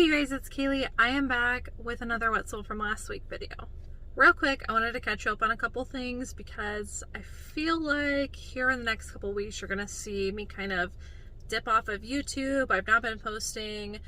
Hey guys, it's Cayley. I am back with another What Sold from last week video. Real quick, I wanted to catch you up on a couple things because I feel like here in the next couple weeks you're going to see me kind of dip off of YouTube. I've not been posting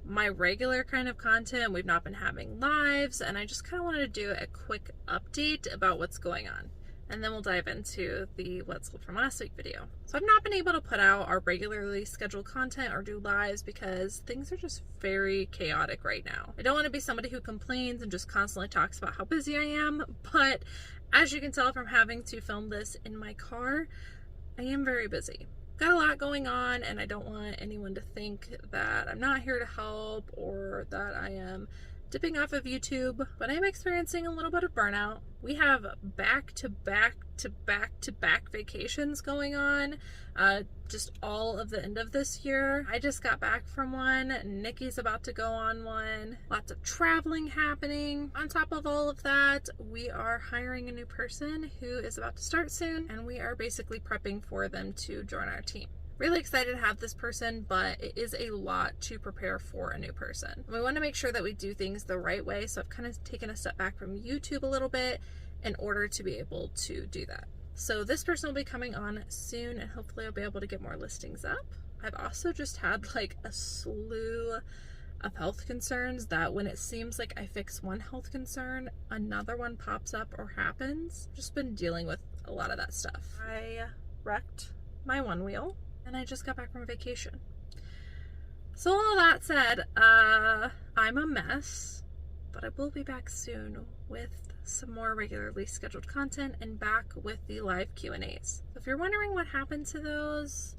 my regular kind of content. We've not been having lives, and I just kind of wanted to do a quick update about what's going on. And then we'll dive into the What Sold from last week video. So I've not been able to put out our regularly scheduled content or do lives because things are just very chaotic right now. I don't want to be somebody who complains and just constantly talks about how busy I am, but as you can tell from having to film this in my car, I am very busy. Got a lot going on, and I don't want anyone to think that I'm not here to help or that I am dipping off of YouTube, but I'm experiencing a little bit of burnout. We have back-to-back vacations going on, just all of the end of this year. I just got back from one. Nikki's about to go on one. Lots of traveling happening. On top of all of that, we are hiring a new person who is about to start soon, and we are basically prepping for them to join our team. Really excited to have this person, but it is a lot to prepare for a new person. We want to make sure that we do things the right way, so I've kind of taken a step back from YouTube a little bit in order to be able to do that. So this person will be coming on soon, and hopefully I'll be able to get more listings up. I've also just had like a slew of health concerns that when it seems like I fix one health concern, another one pops up or happens. Just been dealing with a lot of that stuff. I wrecked my one wheel, and I just got back from vacation. So all that said, I'm a mess, but I will be back soon with some more regularly scheduled content and back with the live Q&As. So if you're wondering what happened to those,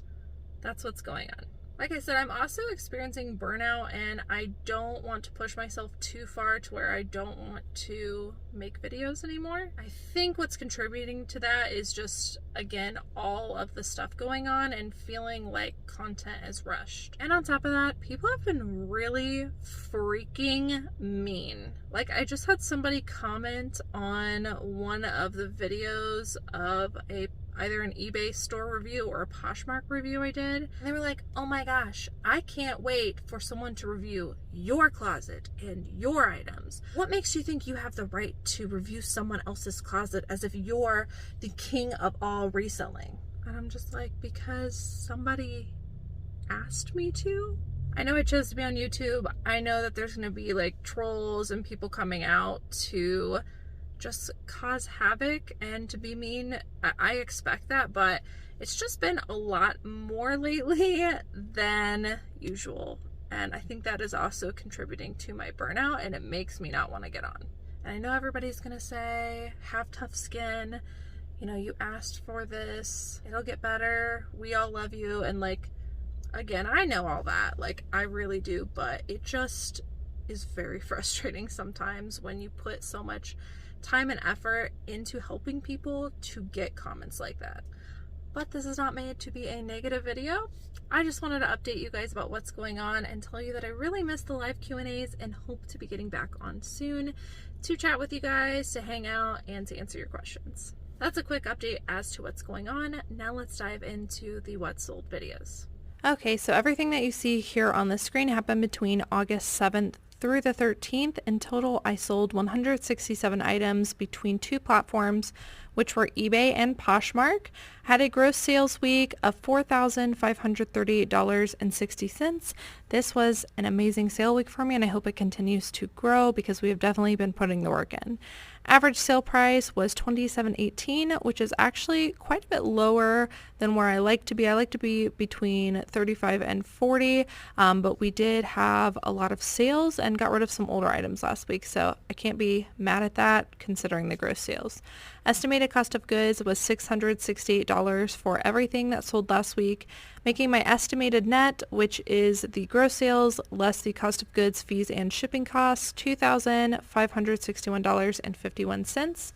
that's what's going on. Like I said, I'm also experiencing burnout, and I don't want to push myself too far to where I don't want to make videos anymore. I think what's contributing to that is just, again, all of the stuff going on and feeling like content is rushed. And on top of that, people have been really freaking mean. Like, I just had somebody comment on one of the videos of either an eBay store review or a Poshmark review I did. And they were like, oh my gosh, I can't wait for someone to review your closet and your items. What makes you think you have the right to review someone else's closet as if you're the king of all reselling? And I'm just like, because somebody asked me to? I know I chose to be on YouTube. I know that there's going to be like trolls and people coming out to just cause havoc and to be mean. I expect that, but it's just been a lot more lately than usual, and I think that is also contributing to my burnout, and it makes me not want to get on. And I know everybody's gonna say, have tough skin, you know, you asked for this, it'll get better, we all love you, and like, again, I know all that, like, I really do, but it just is very frustrating sometimes when you put so much time and effort into helping people to get comments like that. But this is not made to be a negative video. I just wanted to update you guys about what's going on and tell you that I really missed the live Q&As and hope to be getting back on soon to chat with you guys, to hang out, and to answer your questions. That's a quick update as to what's going on. Now let's dive into the What Sold videos. Okay, so everything that you see here on the screen happened between August 7th through the 13th. In total, I sold 167 items between two platforms, which were eBay and Poshmark. Had a gross sales week of $4,538.60. This was an amazing sale week for me, and I hope it continues to grow because we have definitely been putting the work in. Average sale price was $27.18, which is actually quite a bit lower than where I like to be. I like to be between $35 and $40, but we did have a lot of sales and got rid of some older items last week, so I can't be mad at that considering the gross sales. Estimated cost of goods was $668 for everything that sold last week, making my estimated net, which is the gross sales less the cost of goods, fees, and shipping costs, $2,561.51.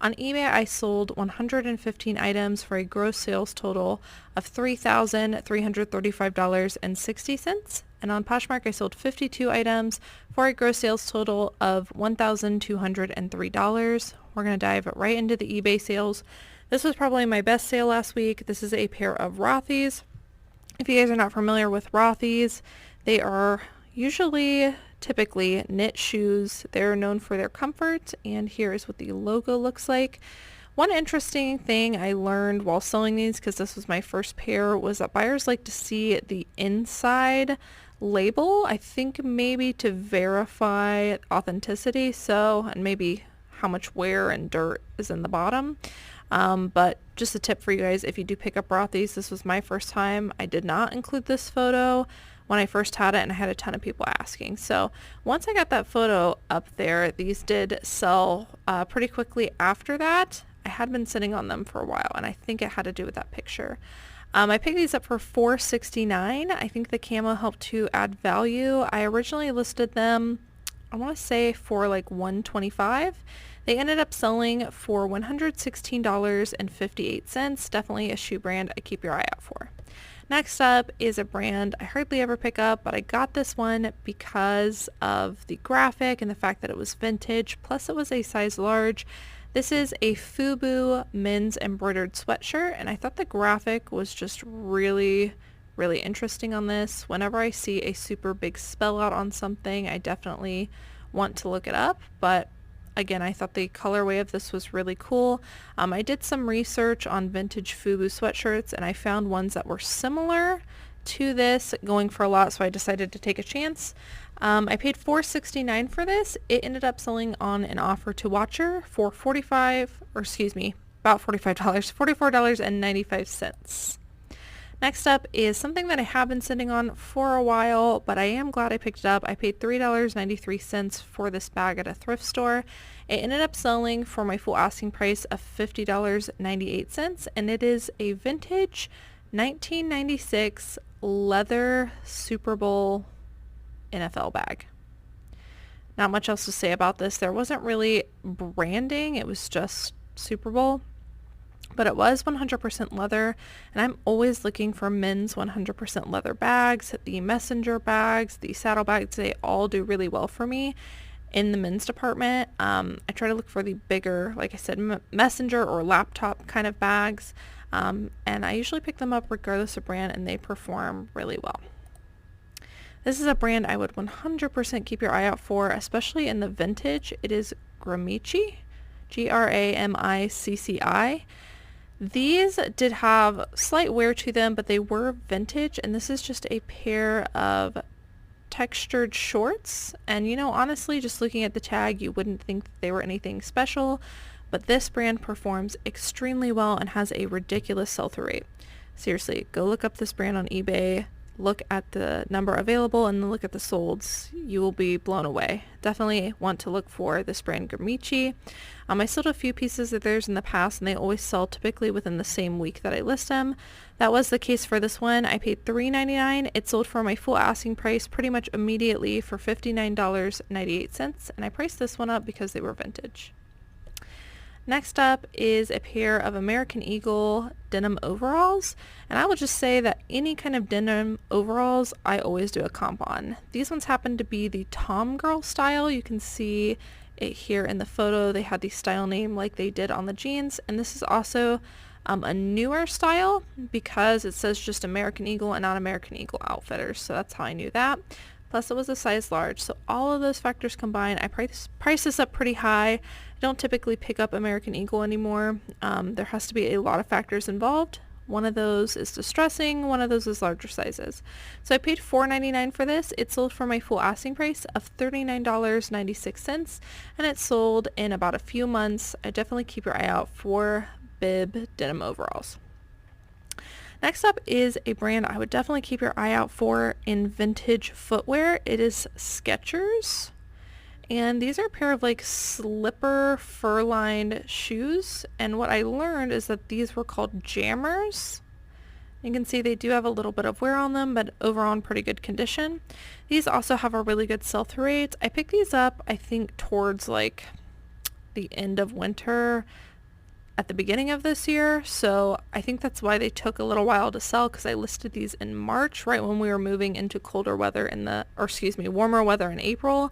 On eBay, I sold 115 items for a gross sales total of $3,335.60. And on Poshmark, I sold 52 items for a gross sales total of $1,203. We're going to dive right into the eBay sales. This was probably my best sale last week. This is a pair of Rothy's. If you guys are not familiar with Rothy's, they are usually typically knit shoes. They're known for their comfort, and here is what the logo looks like. One interesting thing I learned while sewing these, because this was my first pair, was that buyers like to see the inside label, I think maybe to verify authenticity, and maybe how much wear and dirt is in the bottom. But just a tip for you guys, if you do pick up Rothy's, this was my first time, I did not include this photo when I first had it, and I had a ton of people asking. So once I got that photo up there, these did sell pretty quickly after that. I had been sitting on them for a while, and I think it had to do with that picture. I picked these up for $4.69. I think the camo helped to add value. I originally listed them, I want to say, for like $125. They ended up selling for $116.58. Definitely a shoe brand I keep your eye out for. Next up is a brand I hardly ever pick up, but I got this one because of the graphic and the fact that it was vintage, plus it was a size large. This is a FUBU men's embroidered sweatshirt, and I thought the graphic was just really, really interesting on this. Whenever I see a super big spell out on something, I definitely want to look it up, but again, I thought the colorway of this was really cool. I did some research on vintage FUBU sweatshirts, and I found ones that were similar to this going for a lot, so I decided to take a chance. I paid $4.69 for this. It ended up selling on an offer to Watcher for about $45, $44.95. Next up is something that I have been sitting on for a while, but I am glad I picked it up. I paid $3.93 for this bag at a thrift store. It ended up selling for my full asking price of $50.98, and it is a vintage 1996 leather Super Bowl NFL bag. Not much else to say about this. There wasn't really branding. It was just Super Bowl. But it was 100% leather, and I'm always looking for men's 100% leather bags. The messenger bags, the saddle bags, they all do really well for me in the men's department. I try to look for the bigger, like I said, messenger or laptop kind of bags, and I usually pick them up regardless of brand, and they perform really well. This is a brand I would 100% keep your eye out for, especially in the vintage. It is Gramicci, Gramicci. These did have slight wear to them, but they were vintage, and this is just a pair of textured shorts. And you know, honestly, just looking at the tag, you wouldn't think that they were anything special, but this brand performs extremely well and has a ridiculous sell-through rate. Seriously, go look up this brand on eBay, look at the number available, and then look at the solds. You will be blown away. Definitely want to look for this brand Gramicci. I sold a few pieces of theirs in the past, and they always sell typically within the same week that I list them. That was the case for this one. I paid $3.99. It sold for my full asking price pretty much immediately for $59.98, and I priced this one up because they were vintage. Next up is a pair of American Eagle denim overalls, and I will just say that any kind of denim overalls I always do a comp on. These ones happen to be the Tom Girl style. You can see it here in the photo. They had the style name like they did on the jeans, and this is also a newer style because it says just American Eagle and not American Eagle Outfitters, so that's how I knew that. Plus it was a size large, so all of those factors combined, I price this up pretty high. I don't typically pick up American Eagle anymore. There has to be a lot of factors involved. One of those is distressing, one of those is larger sizes. So I paid $4.99 for this. It sold for my full asking price of $39.96, and it sold in about a few months. I definitely keep your eye out for bib denim overalls. Next up is a brand I would definitely keep your eye out for in vintage footwear. It is Skechers, and these are a pair of like slipper fur-lined shoes, and what I learned is that these were called jammers. You can see they do have a little bit of wear on them, but overall in pretty good condition. These also have a really good sell-through rate. I picked these up, I think, towards like the end of winter at the beginning of this year, so I think that's why they took a little while to sell, because I listed these in March, right when we were moving into colder weather warmer weather in April.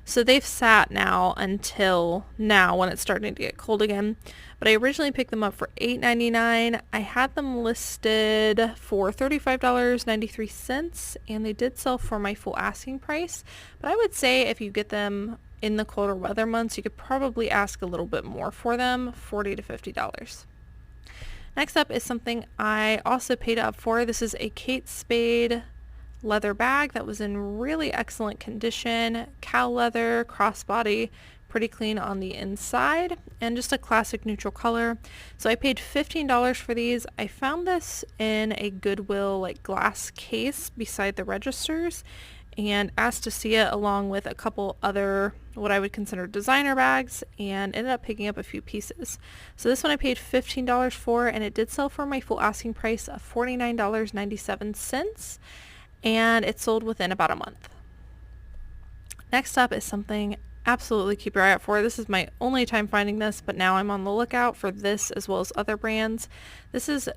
So they've sat now until now when it's starting to get cold again. But I originally picked them up for $8.99. I had them listed for $35.93, and they did sell for my full asking price. But I would say if you get them in the colder weather months, you could probably ask a little bit more for them, $40 to $50. Next up is something I also paid up for. This is a Kate Spade leather bag that was in really excellent condition, cow leather, crossbody, pretty clean on the inside, and just a classic neutral color. So I paid $15 for these. I found this in a Goodwill like glass case beside the registers and asked to see it along with a couple other what I would consider designer bags, and ended up picking up a few pieces. So this one I paid $15 for, and it did sell for my full asking price of $49.97, and it sold within about a month. Next up is something absolutely keep your eye out for. This is my only time finding this, but now I'm on the lookout for this as well as other brands. This is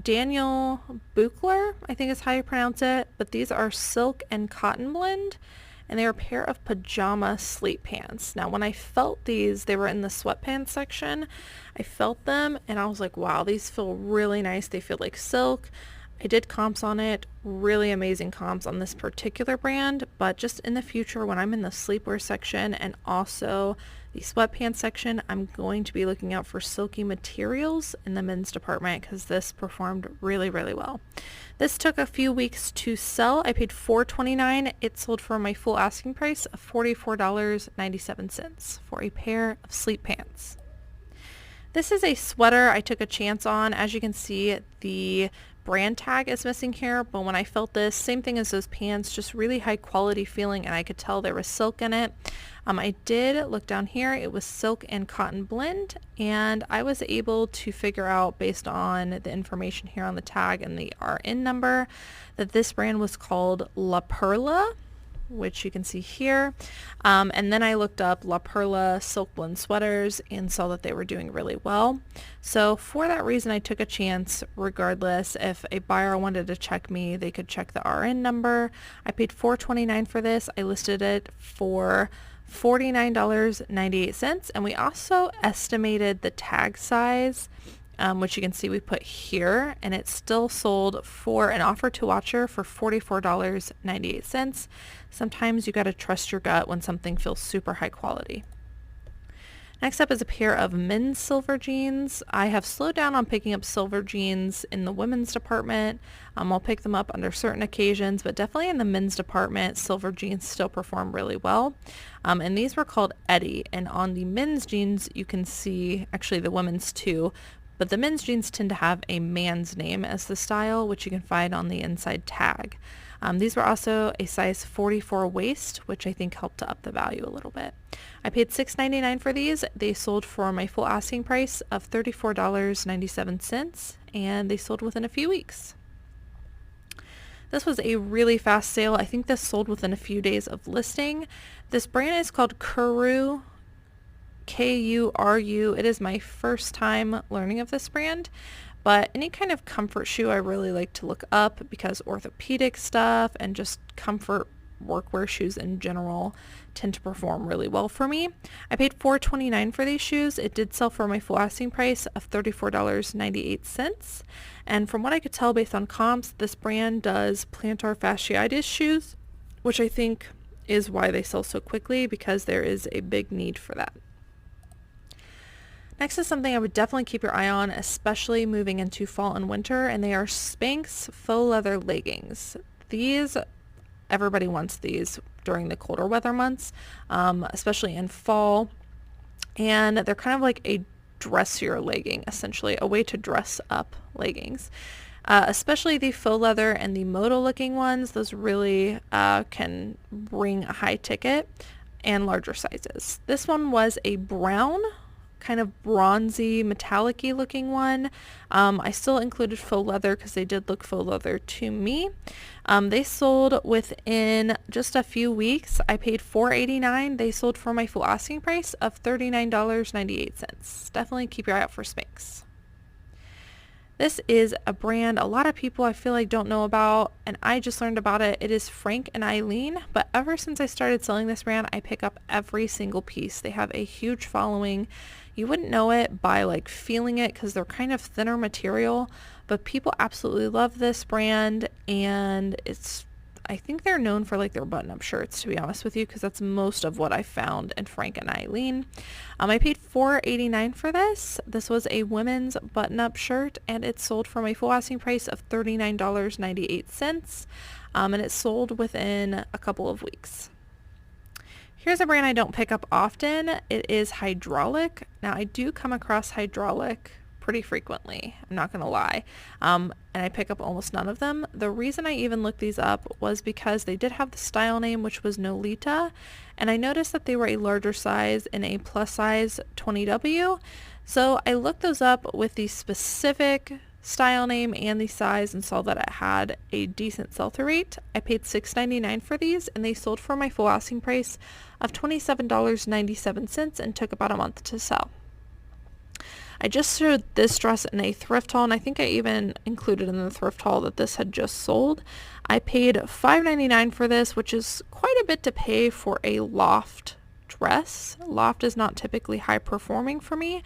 Daniel Buchler, I think is how you pronounce it, but these are silk and cotton blend, and they are a pair of pajama sleep pants. Now when I felt these, they were in the sweatpants section. I felt them and I was like, wow, these feel really nice. They feel like silk. I did comps on it, really amazing comps on this particular brand, but just in the future when I'm in the sleepwear section and also the sweatpants section, I'm going to be looking out for silky materials in the men's department because this performed really, really well. This took a few weeks to sell. I paid $4.29. It sold for my full asking price of $44.97 for a pair of sleep pants. This is a sweater I took a chance on. As you can see, the brand tag is missing here, but when I felt this, same thing as those pants, just really high quality feeling, and I could tell there was silk in it. I did look down here. It was silk and cotton blend, and I was able to figure out based on the information here on the tag and the RN number that this brand was called La Perla, which you can see here. And then I looked up La Perla silk blend sweaters and saw that they were doing really well. So for that reason, I took a chance. Regardless, if a buyer wanted to check me, they could check the RN number. I paid $4.29 for this. I listed it for $49.98, and we also estimated the tag size, which you can see we put here, and it still sold for an offer to watcher for $44.98. Sometimes you got to trust your gut when something feels super high quality. Next up is a pair of men's silver jeans. I have slowed down on picking up silver jeans in the women's department. I'll pick them up under certain occasions, but definitely in the men's department, silver jeans still perform really well. And these were called Eddie, and on the men's jeans you can see, actually the women's too, but the men's jeans tend to have a man's name as the style, which you can find on the inside tag. These were also a size 44 waist, which I think helped to up the value a little bit. I paid $6.99 for these. They sold for my full asking price of $34.97, and they sold within a few weeks. This was a really fast sale. I think this sold within a few days of listing. This brand is called Kuru, Kuru. It is my first time learning of this brand, but any kind of comfort shoe I really like to look up because orthopedic stuff and just comfort workwear shoes in general tend to perform really well for me. I paid $4.29 for these shoes. It did sell for my full asking price of $34.98. And from what I could tell based on comps, this brand does plantar fasciitis shoes, which I think is why they sell so quickly because there is a big need for that. Next is something I would definitely keep your eye on, especially moving into fall and winter, and they are Spanx faux leather leggings. These, everybody wants these during the colder weather months, especially in fall, and they're kind of like a dressier legging, essentially a way to dress up leggings. Especially the faux leather and the moto looking ones, those really can bring a high ticket and larger sizes. This one was a brown, kind of bronzy, metallic-y looking one. I still included faux leather because they did look faux leather to me. They sold within just a few weeks. I paid $4.89. They sold for my full asking price of $39.98. Definitely keep your eye out for Spanx. This is a brand a lot of people I feel like don't know about, and I just learned about it. It is Frank and Eileen, but ever since I started selling this brand, I pick up every single piece. They have a huge following. You wouldn't know it by like feeling it because they're kind of thinner material, but people absolutely love this brand, and I think they're known for like their button-up shirts, to be honest with you, because that's most of what I found in Frank and Eileen. I paid $4.89 for this. This was a women's button-up shirt, and it sold for my full asking price of $39.98, and it sold within a couple of weeks. Here's a brand I don't pick up often. It is Hydraulic. Now, I do come across Hydraulic pretty frequently, I'm not gonna lie, and I pick up almost none of them. The reason I even looked these up was because they did have the style name, which was Nolita, and I noticed that they were a larger size in a plus size 20W, so I looked those up with the specific style name and the size and saw that it had a decent sell-through rate. I paid $6.99 for these, and they sold for my full asking price of $27.97 and took about a month to sell. I just showed this dress in a thrift haul, and I think I even included in the thrift haul that this had just sold. I paid $5.99 for this, which is quite a bit to pay for a loft dress. Loft is not typically high performing for me,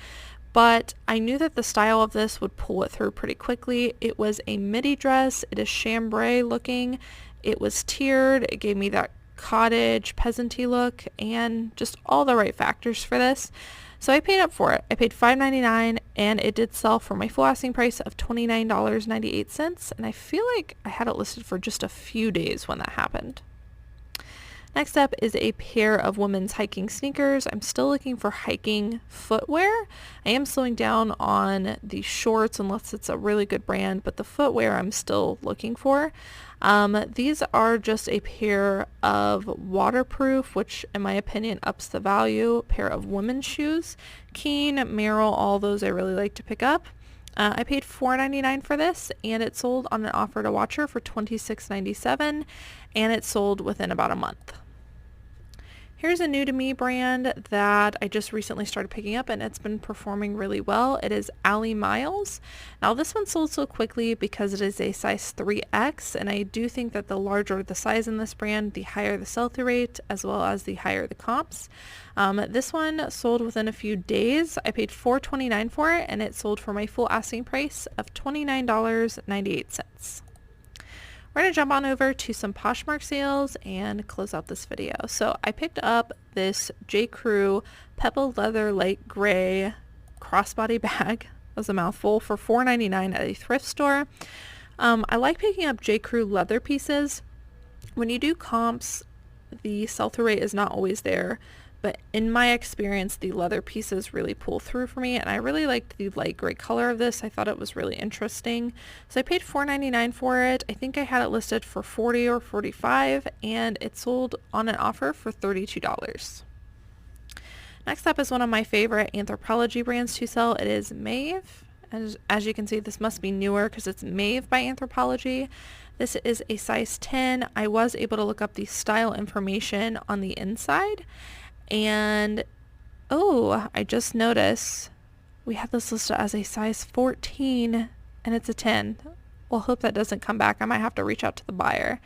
but I knew that the style of this would pull it through pretty quickly. It was a midi dress. It is chambray looking. It was tiered. It gave me that cottage peasanty look and just all the right factors for this. So I paid up for it. I paid $5.99, and it did sell for my full asking price of $29.98, and I feel like I had it listed for just a few days when that happened. Next up is a pair of women's hiking sneakers. I'm still looking for hiking footwear. I am slowing down on the shorts unless it's a really good brand, but the footwear I'm still looking for. These are just a pair of waterproof, which in my opinion ups the value, pair of women's shoes. Keen, Merrill, all those I really like to pick up. I paid $4.99 for this, and it sold on an offer to watcher for $26.97, and it sold within about a month. Here's a new to me brand that I just recently started picking up, and it's been performing really well. It is Ally Miles. Now this one sold so quickly because it is a size 3X, and I do think that the larger the size in this brand, the higher the sell-through rate, as well as the higher the comps. This one sold within a few days. I paid $4.29 for it, and it sold for my full asking price of $29.98. We're going to jump on over to some Poshmark sales and close out this video. So I picked up this J. Crew Pebble Leather Light Gray crossbody bag. That was a mouthful, for $4.99 at a thrift store. I like picking up J. Crew leather pieces. When you do comps, the sell-through rate is not always there, but in my experience, the leather pieces really pull through for me, and I really liked the light gray color of this. I thought it was really interesting. So I paid $4.99 for it. I think I had it listed for $40 or $45, and it sold on an offer for $32. Next up is one of my favorite Anthropologie brands to sell. It is Maeve. As you can see, this must be newer because it's Maeve by Anthropologie. This is a size 10. I was able to look up the style information on the inside. And oh, I just noticed we have this listed as a size 14 and it's a 10. Well, hope that doesn't come back. I might have to reach out to the buyer.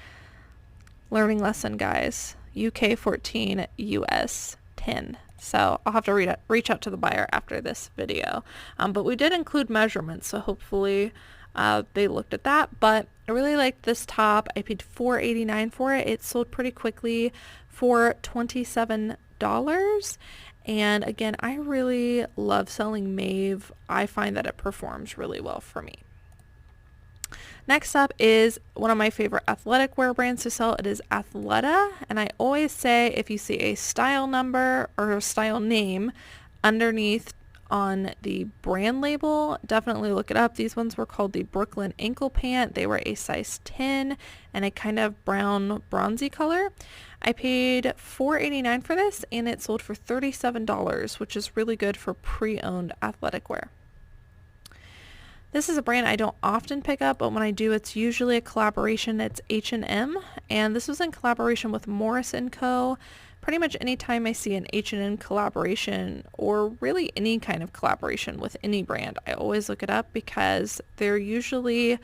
Learning lesson, guys. UK 14, US 10. So I'll have to reach out to the buyer after this video. But we did include measurements, so hopefully they looked at that. But I really liked this top. I paid $4.89 for it. It sold pretty quickly for $27. And again, I really love selling Maeve. I find that it performs really well for me. Next up is one of my favorite athletic wear brands to sell. It is Athleta, and I always say if you see a style number or a style name underneath on the brand label, definitely look it up. These ones were called the Brooklyn Ankle Pant. They were a size 10 and a kind of brown bronzy color. I paid $4.89 for this, and it sold for $37, which is really good for pre-owned athletic wear. This is a brand I don't often pick up, but when I do, it's usually a collaboration. It's H&M, and this was in collaboration with Morris & Co. Pretty much anytime I see an H&M collaboration, or really any kind of collaboration with any brand, I always look it up because they're usually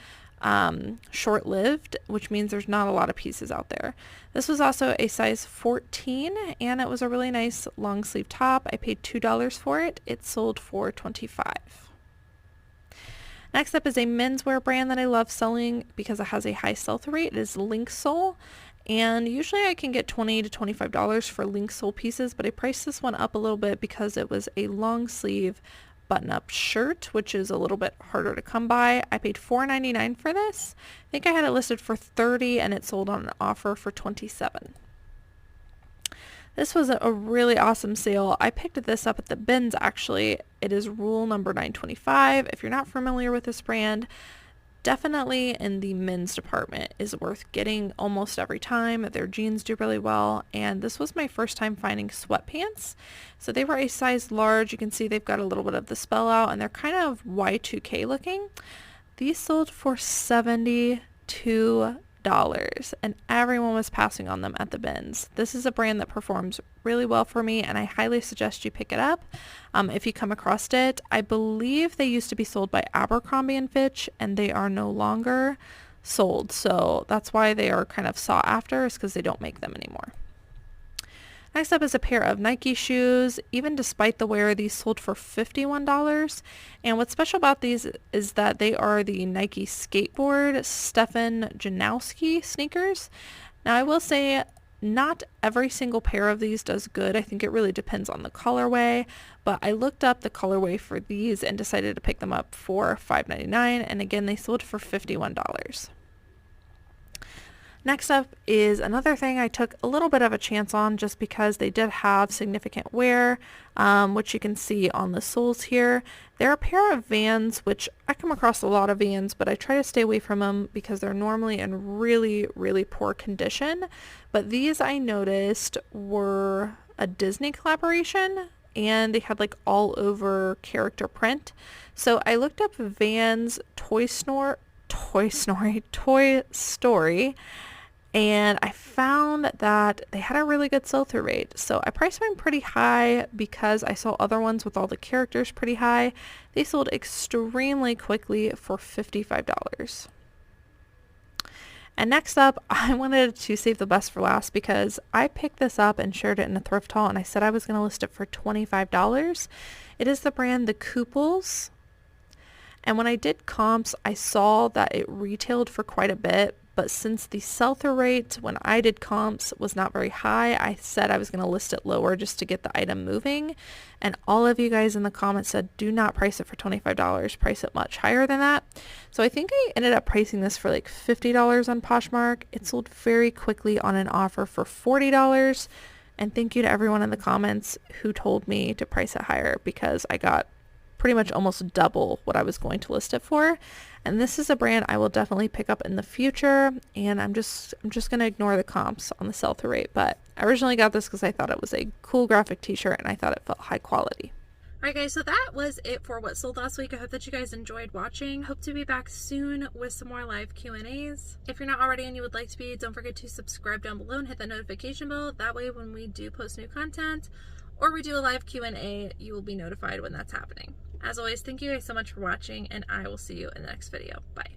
short-lived, which means there's not a lot of pieces out there. This was also a size 14, and it was a really nice long sleeve top. I paid $2 for it. It sold for $25. Next up is a menswear brand that I love selling because it has a high sell-through rate. It is Link Sole, and usually I can get $20 to $25 for Link Sole pieces, but I priced this one up a little bit because it was a long sleeve button-up shirt, which is a little bit harder to come by. I paid $4.99 for this. I think I had it listed for $30 and it sold on an offer for $27. This was a really awesome sale. I picked this up at the bins actually. It is rule number 925. If you're not familiar with this brand, definitely in the men's department is worth getting almost every time. Their jeans do really well, and this was my first time finding sweatpants. So they were a size large. You can see they've got a little bit of the spell out, and they're kind of Y2K looking. These sold for $72, and everyone was passing on them at the bins. This is a brand that performs really well for me, and I highly suggest you pick it up if you come across it. I believe they used to be sold by Abercrombie & Fitch, and they are no longer sold, so that's why they are kind of sought after, is because they don't make them anymore. Next up is a pair of Nike shoes. Even despite the wear, these sold for $51. And what's special about these is that they are the Nike skateboard Stefan Janowski sneakers. Now I will say not every single pair of these does good. I think it really depends on the colorway, but I looked up the colorway for these and decided to pick them up for $5.99, and again they sold for $51. Next up is another thing I took a little bit of a chance on just because they did have significant wear, which you can see on the soles here. They're a pair of Vans, which I come across a lot of Vans, but I try to stay away from them because they're normally in really, really poor condition. But these I noticed were a Disney collaboration, and they had like all over character print. So I looked up Vans Toy Story, and I found that they had a really good sell-through rate. So I priced mine pretty high because I saw other ones with all the characters pretty high. They sold extremely quickly for $55. And next up, I wanted to save the best for last because I picked this up and shared it in a thrift haul, and I said I was going to list it for $25. It is the brand The Couples. And when I did comps, I saw that it retailed for quite a bit, but since the sell-through rate when I did comps was not very high, I said I was going to list it lower just to get the item moving. And all of you guys in the comments said, do not price it for $25, price it much higher than that. So I think I ended up pricing this for like $50 on Poshmark. It sold very quickly on an offer for $40. And thank you to everyone in the comments who told me to price it higher because I got pretty much almost double what I was going to list it for. And this is a brand I will definitely pick up in the future, and I'm just going to ignore the comps on the sell-through rate. But I originally got this because I thought it was a cool graphic t-shirt and I thought it felt high quality. Alright guys, so that was it for what sold last week. I hope that you guys enjoyed watching. Hope to be back soon with some more live Q&As. If you're not already and you would like to be, don't forget to subscribe down below and hit that notification bell. That way when we do post new content or we do a live Q&A, you will be notified when that's happening. As always, thank you guys so much for watching, and I will see you in the next video. Bye.